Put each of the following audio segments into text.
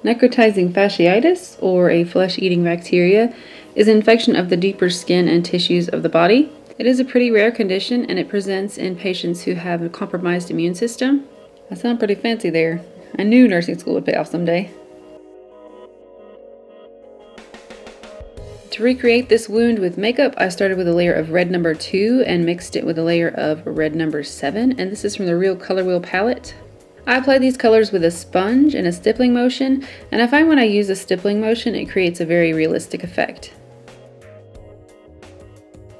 Necrotizing fasciitis, or a flesh-eating bacteria, is an infection of the deeper skin and tissues of the body. It is a pretty rare condition, and it presents in patients who have a compromised immune system. I sound pretty fancy there. I knew nursing school would pay off someday. To recreate this wound with makeup, I started with a layer of red number 2 and mixed it with a layer of red number 7, and this is from the Real Color Wheel palette. I apply these colors with a sponge and a stippling motion, and I find when I use a stippling motion it creates a very realistic effect.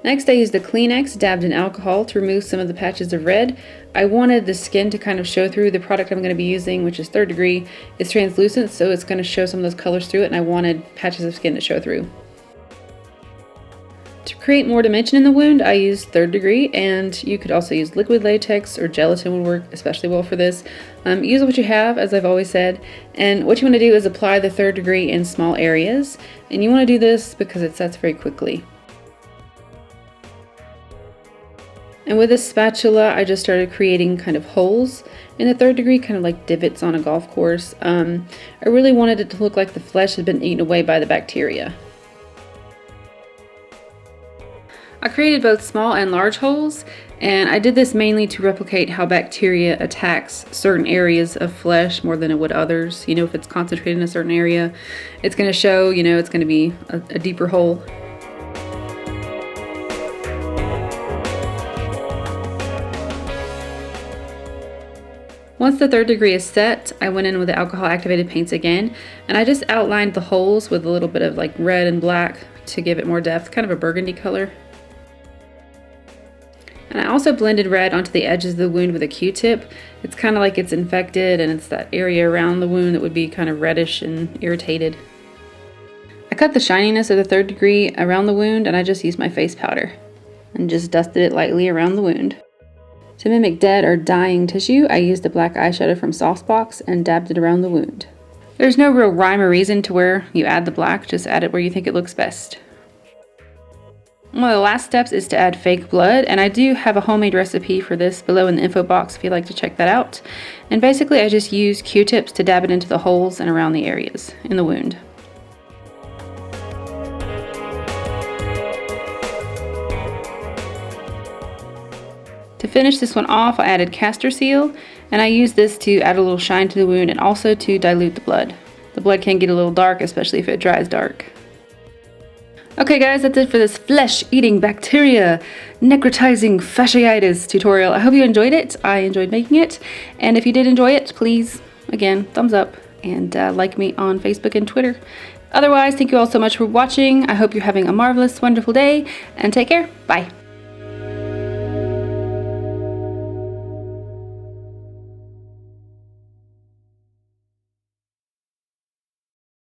Next, I used a Kleenex dabbed in alcohol to remove some of the patches of red. I wanted the skin to kind of show through. The product I'm going to be using, which is 3rd Degree, is translucent, so it's going to show some of those colors through it, and I wanted patches of skin to show through. To create more dimension in the wound, I used 3rd Degree, and you could also use liquid latex or gelatin would work especially well for this. Use what you have, as I've always said, and what you want to do is apply the 3rd Degree in small areas, and you want to do this because it sets very quickly. And with this spatula, I just started creating kind of holes in the 3rd Degree, kind of like divots on a golf course. I really wanted it to look like the flesh had been eaten away by the bacteria. I created both small and large holes, and I did this mainly to replicate how bacteria attacks certain areas of flesh more than it would others. You know, if it's concentrated in a certain area, it's going to show, you know, it's going to be a deeper hole. Once the 3rd Degree is set, I went in with the alcohol activated paints again, and I just outlined the holes with a little bit of like red and black to give it more depth, kind of a burgundy color. And I also blended red onto the edges of the wound with a Q-tip. It's kind of like it's infected, and it's that area around the wound that would be kind of reddish and irritated. I cut the shininess of the 3rd Degree around the wound, and I just used my face powder and just dusted it lightly around the wound. To mimic dead or dying tissue, I used a black eyeshadow from Softbox and dabbed it around the wound. There's no real rhyme or reason to where you add the black, just add it where you think it looks best. One of the last steps is to add fake blood, and I do have a homemade recipe for this below in the info box if you'd like to check that out. And basically I just use Q-tips to dab it into the holes and around the areas in the wound. To finish this one off, I added castor seal, and I use this to add a little shine to the wound and also to dilute the blood. The blood can get a little dark, especially if it dries dark. Okay guys, that's it for this flesh-eating bacteria necrotizing fasciitis tutorial. I hope you enjoyed it. I enjoyed making it. And if you did enjoy it, please, again, thumbs up and like me on Facebook and Twitter. Otherwise, thank you all so much for watching. I hope you're having a marvelous, wonderful day, and take care. Bye.